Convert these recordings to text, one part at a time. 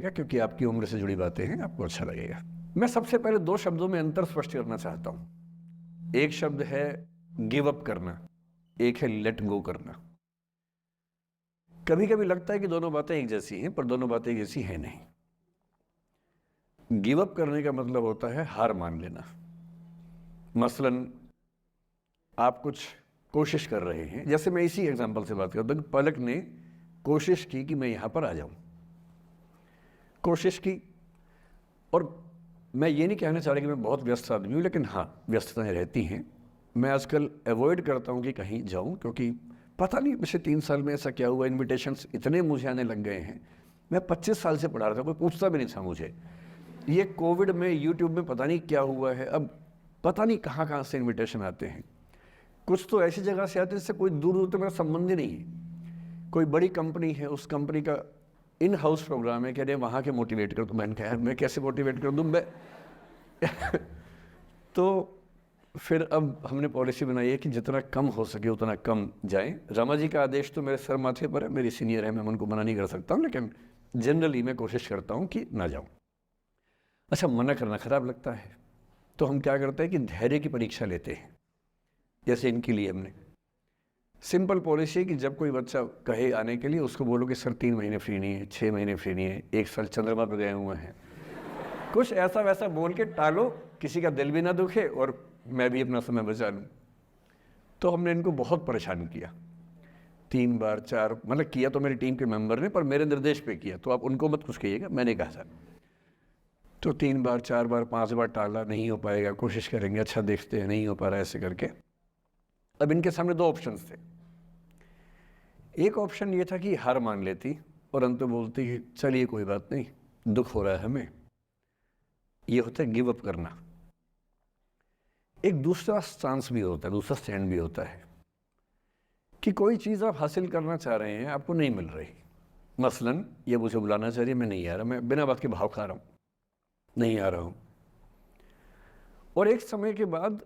लगेगा क्योंकि आपकी उम्र से जुड़ी बातें हैं, आपको अच्छा लगेगा। मैं सबसे पहले 2 शब्दों में अंतर स्पष्ट करना चाहता हूं। एक शब्द है गिव अप करना, एक है लेट गो करना। कभी कभी लगता है कि दोनों बातें एक जैसी हैं, पर दोनों बातें एक जैसी हैं नहीं। गिव अप करने का मतलब होता है हार मान लेना। मसलन आप कुछ कोशिश कर रहे हैं, जैसे मैं इसी एग्जांपल से बात करता हूं। पलक ने कोशिश की कि मैं यहां पर आ जाऊं, कोशिश की। और मैं ये नहीं कहना चाह रहा कि मैं बहुत व्यस्त आदमी हूं, लेकिन हाँ, व्यस्तताएं रहती हैं। मैं आजकल अवॉइड करता हूं कि कहीं जाऊं, क्योंकि पता नहीं पिछले 3 साल में ऐसा क्या हुआ, इन्विटेशंस इतने मुझे आने लग गए हैं। मैं 25 साल से पढ़ा रहा था, कोई पूछता भी नहीं था मुझे। ये कोविड में यूट्यूब में पता नहीं क्या हुआ है, अब पता नहीं कहाँ कहाँ से इन्विटेशन आते हैं। कुछ तो ऐसी जगह से आते हैं जिससे कोई दूर दूर तक मेरा संबंध ही नहीं है। कोई बड़ी कंपनी है, उस कंपनी का इन हाउस प्रोग्राम है, कह रहे वहाँ के मोटिवेट कर। तो मैंने कहा यार मैं कैसे मोटिवेट कर दूँ मैं तो फिर अब हमने पॉलिसी बनाई है कि जितना कम हो सके उतना कम जाएं। रमा जी का आदेश तो मेरे सर माथे पर है, मेरी सीनियर है, मैं उनको मना नहीं कर सकता हूँ, लेकिन जनरली मैं कोशिश करता हूँ कि ना जाऊँ। अच्छा, मना करना खराब लगता है, तो हम क्या करते हैं कि धैर्य की परीक्षा लेते हैं। जैसे इनके लिए हमने सिंपल पॉलिसी है कि जब कोई बच्चा कहे आने के लिए, उसको बोलो कि सर 3 महीने फ्री नहीं है, 6 महीने फ्री नहीं है, 1 साल चंद्रमा पर गए हुए हैं। कुछ ऐसा वैसा बोल के टालो, किसी का दिल भी ना दुखे और मैं भी अपना समय बचा लूँ। तो हमने इनको बहुत परेशान किया, 3 बार 4, मतलब किया तो मेरी टीम के मेंबर ने, पर मेरे निर्देश पे किया, तो आप उनको मत कुछ कहिएगा, मैंने कहा था। तो 3 बार 4 बार 5 बार टाला, नहीं हो पाएगा, कोशिश करेंगे, अच्छा देखते हैं, नहीं हो पा रहा है, ऐसे करके। अब इनके सामने 2 ऑप्शंस थे। एक ऑप्शन ये था कि हार मान लेती और अंत में बोलती कि चलिए कोई बात नहीं, दुख हो रहा है हमें। ये होता है गिव अप करना। एक दूसरा चांस भी होता है, दूसरा स्टैंड भी होता है कि कोई चीज़ आप हासिल करना चाह रहे हैं, आपको नहीं मिल रही। मसलन ये मुझे बुलाना चाह रही है, मैं नहीं आ रहा, मैं बिना बात के भाव खा रहा हूँ, नहीं आ रहा हूँ। और एक समय के बाद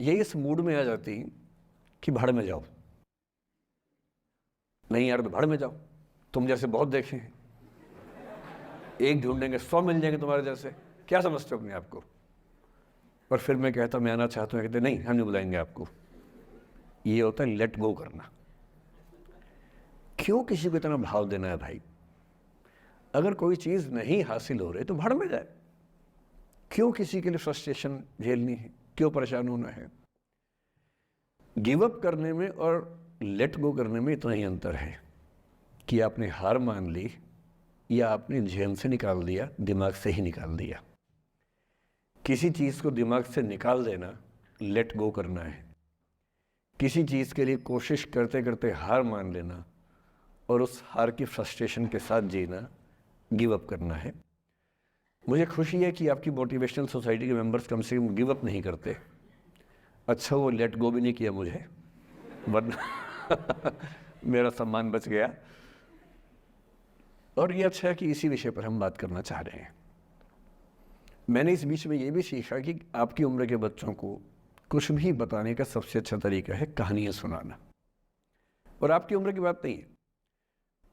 ये इस मूड में आ जाती कि भाड़ में जाओ, नहीं यार तो भाड़ में जाओ, तुम जैसे बहुत देखे हैं, एक ढूंढेंगे 100 मिल जाएंगे तुम्हारे जैसे, क्या समझते हो अपने आप को। और फिर मैं कहता मैं आना चाहता हूँ, कहते नहीं हम नहीं बुलाएंगे आपको। ये होता है लेट गो करना। क्यों किसी को इतना भाव देना है भाई? अगर कोई चीज़ नहीं हासिल हो रही तो भाड़ में जाए। क्यों किसी के लिए फ्रस्ट्रेशन झेलनी है, क्यों परेशान होना है? गिव अप करने में और लेट गो करने में इतना ही अंतर है कि आपने हार मान ली या आपने जेहन से निकाल दिया, दिमाग से ही निकाल दिया। किसी चीज़ को दिमाग से निकाल देना लेट गो करना है। किसी चीज़ के लिए कोशिश करते करते हार मान लेना और उस हार की फ्रस्ट्रेशन के साथ जीना गिव अप करना है। मुझे खुशी है कि आपकी मोटिवेशनल सोसाइटी के मेंबर्स कम से कम गिव अप नहीं करते। अच्छा, वो लेट गो भी नहीं किया मुझे, वरना मेरा सम्मान बच गया। और ये अच्छा है कि इसी विषय पर हम बात करना चाह रहे हैं। मैंने इस बीच में ये भी सीखा कि आपकी उम्र के बच्चों को कुछ भी बताने का सबसे अच्छा तरीका है कहानियाँ सुनाना। और आपकी उम्र की बात नहीं है,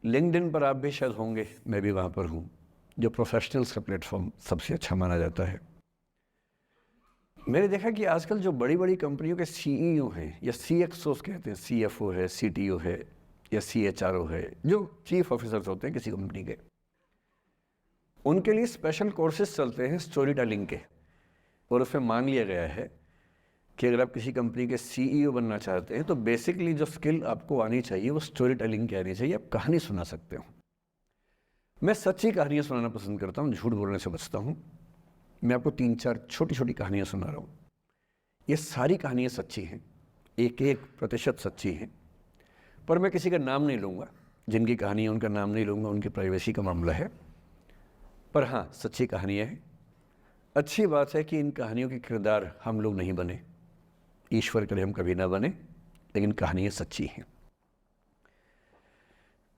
लिंक्डइन पर आप भी शायद होंगे, मैं भी वहाँ पर हूँ, जो प्रोफेशनल्स का प्लेटफॉर्म सबसे अच्छा माना जाता है। मैंने देखा कि आजकल जो बड़ी बड़ी कंपनियों के सीईओ हैं या सीएक्सओस कहते हैं, सीएफओ है, सीटीओ है या सीएचआरओ है, जो चीफ ऑफिसर्स होते हैं किसी कंपनी के, उनके लिए स्पेशल कोर्सेज चलते हैं स्टोरी टेलिंग के। और उसमें मान लिया गया है कि अगर आप किसी कंपनी के सीईओ बनना चाहते हैं तो बेसिकली जो स्किल आपको आनी चाहिए वो स्टोरी टेलिंग की आनी चाहिए। आप कहानी सुना सकते हो। मैं सच्ची कहानियाँ सुनाना पसंद करता हूँ, झूठ बोलने से बचता हूँ। मैं आपको 3-4 छोटी छोटी कहानियाँ सुना रहा हूँ। ये सारी कहानियाँ सच्ची हैं, 1-1% सच्ची हैं, पर मैं किसी का नाम नहीं लूँगा। जिनकी कहानी है उनका नाम नहीं लूँगा, उनकी प्राइवेसी का मामला है। पर हाँ, सच्ची कहानियाँ हैं। अच्छी बात है कि इन कहानियों के किरदार हम लोग नहीं बने, ईश्वर करे हम कभी ना बने, लेकिन कहानियाँ सच्ची हैं।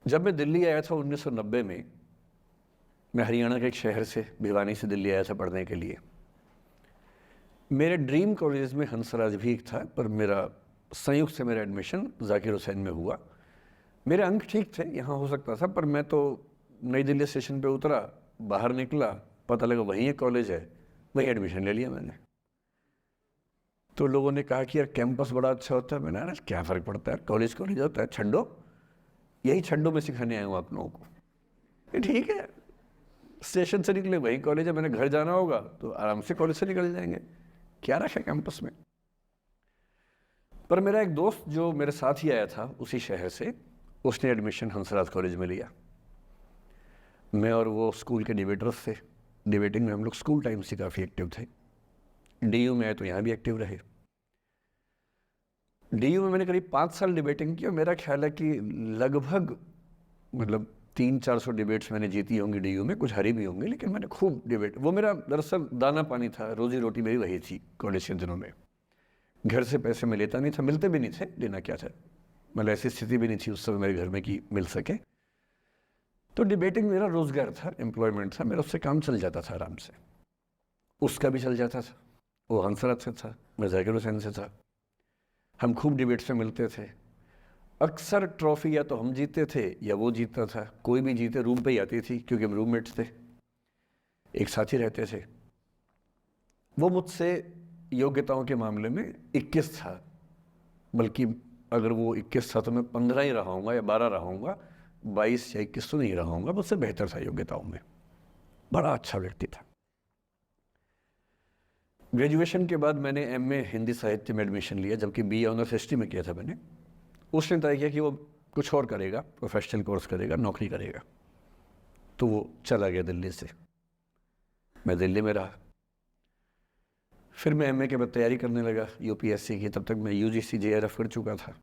जब मैं दिल्ली आया था 1990 में, मैं हरियाणा के एक शहर से, भिवानी से दिल्ली आया था पढ़ने के लिए। मेरे ड्रीम कॉलेज में हंसराज भी एक था, पर मेरा संयुक्त से मेरा एडमिशन जाकिर हुसैन में हुआ। मेरे अंक ठीक थे, यहाँ हो सकता था, पर मैं तो नई दिल्ली स्टेशन पे उतरा बाहर निकला, पता लगा वहीं एक कॉलेज है, वहीं एडमिशन ले लिया मैंने। तो लोगों ने कहा कि यार कैंपस बड़ा अच्छा होता है। मैंने कहा क्या फ़र्क पड़ता है, कॉलेज कॉलेज होता है, छंडो, यही छंडो में सिखाने आया हूँ आप लोगों को। ये ठीक है, स्टेशन से निकले वहीं कॉलेज है, मैंने घर जाना होगा तो आराम से कॉलेज से निकल जाएंगे, क्या रखा है कैंपस में। पर मेरा एक दोस्त जो मेरे साथ ही आया था उसी शहर से, उसने एडमिशन हंसराज कॉलेज में लिया। मैं और वो स्कूल के डिबेटर्स थे, डिबेटिंग में हम लोग स्कूल टाइम से काफ़ी एक्टिव थे। डीयू में आए तो यहाँ भी एक्टिव रहे। डीयू में मैंने करीब 5 साल डिबेटिंग की और मेरा ख्याल है कि लगभग मतलब 300-400 डिबेट्स मैंने जीती होंगी डीयू में, कुछ हारी भी होंगी, लेकिन मैंने खूब डिबेट, वो मेरा दरअसल दाना पानी था, रोजी रोटी मेरी वही थी कॉलेज के दिनों में। घर से पैसे मैं लेता नहीं था, मिलते भी नहीं थे, लेना क्या था, मतलब ऐसी स्थिति भी नहीं थी उस समय मेरे घर में कि मिल सके। तो डिबेटिंग मेरा रोज़गार था, एम्प्लॉयमेंट था, मेरा उससे काम चल जाता था आराम से। उसका भी चल जाता था, वो हंसराज से था, मैं जाकिर हुसैन से था, हम खूब डिबेट्स में मिलते थे। अक्सर ट्रॉफी या तो हम जीते थे या वो जीतता था, कोई भी जीते रूम पे ही आती थी क्योंकि हम रूममेट्स थे, एक साथ ही रहते थे। वो मुझसे योग्यताओं के मामले में 21 था, बल्कि अगर वो 21 था तो मैं 15 ही रहा हूँगा या 12 रहा हूँगा, 22 या 21 तो नहीं रहा हूँगा, मुझसे बेहतर था योग्यताओं में, बड़ा अच्छा व्यक्ति था। ग्रेजुएशन के बाद मैंने एमए हिंदी साहित्य में एडमिशन लिया, जबकि बीए ऑनर्स हिस्ट्री में किया था मैंने। उसने तय किया कि वो कुछ और करेगा, प्रोफेशनल कोर्स करेगा, नौकरी करेगा, तो वो चला गया दिल्ली से, मैं दिल्ली में रहा। फिर मैं एमए के बाद तैयारी करने लगा यूपीएससी की, तब तक मैं यूजीसी जेआरएफ कर चुका था।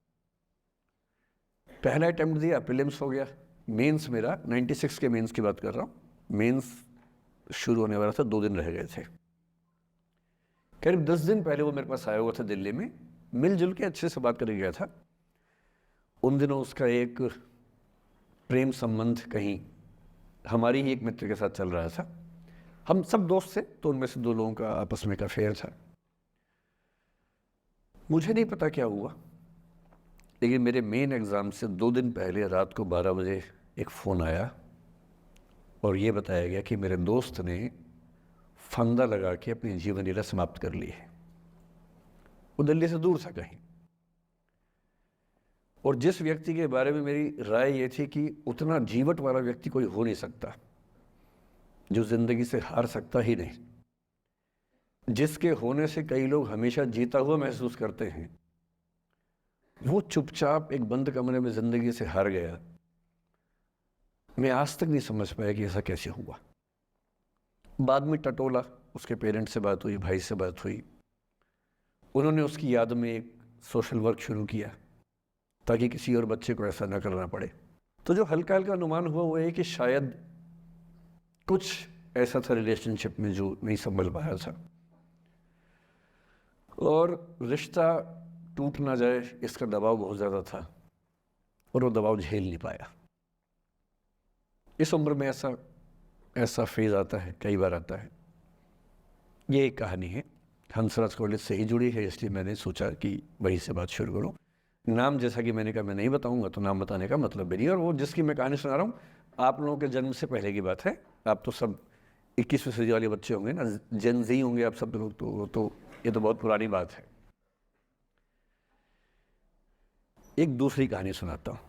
पहला अटैम्प्ट दिया, प्रीलिम्स हो गया, मेंस मेरा 96 के मेंस की बात कर रहा हूँ, मेंस शुरू होने वाला था, 2 दिन रह गए थे। करीब 10 दिन पहले वो मेरे पास आया हुआ था दिल्ली में, मिलजुल के अच्छे से बात करके गया था। उन दिनों उसका एक प्रेम संबंध कहीं हमारी ही एक मित्र के साथ चल रहा था, हम सब दोस्त थे, तो उनमें से 2 लोगों का आपस में का अफेयर था। मुझे नहीं पता क्या हुआ, लेकिन मेरे मेन एग्ज़ाम से 2 दिन पहले रात को 12 बजे एक फ़ोन आया और ये बताया गया कि मेरे दोस्त ने फंदा लगा के अपनी जीवन लीला समाप्त कर ली है। वो दिल्ली से दूर था कहीं, और जिस व्यक्ति के बारे में मेरी राय ये थी कि उतना जीवट वाला व्यक्ति कोई हो नहीं सकता, जो ज़िंदगी से हार सकता ही नहीं, जिसके होने से कई लोग हमेशा जीता हुआ महसूस करते हैं, वो चुपचाप एक बंद कमरे में ज़िंदगी से हार गया। मैं आज तक नहीं समझ पाया कि ऐसा कैसे हुआ। बाद में टटोला, उसके पेरेंट्स से बात हुई, भाई से बात हुई, उन्होंने उसकी याद में एक सोशल वर्क शुरू किया ताकि किसी और बच्चे को ऐसा ना करना पड़े। तो जो हल्का हल्का अनुमान हुआ वो है कि शायद कुछ ऐसा था रिलेशनशिप में जो नहीं संभल पाया था, और रिश्ता टूट ना जाए इसका दबाव बहुत ज़्यादा था, और वो दबाव झेल नहीं पाया। इस उम्र में ऐसा फेज़ आता है, कई बार आता है। ये एक कहानी है, हंसराज कॉलेज से ही जुड़ी है, इसलिए मैंने सोचा कि वहीं से बात शुरू करूँ। नाम जैसा कि मैंने कहा मैं नहीं बताऊंगा, तो नाम बताने का मतलब भी नहीं। और वो जिसकी मैं कहानी सुना रहा हूँ, आप लोगों के जन्म से पहले की बात है, आप तो सब 21वीं सदी वाले बच्चे होंगे ना, जेन ज़ी होंगे आप सब लोग, तो ये तो बहुत पुरानी बात है। एक दूसरी कहानी सुनाता हूँ।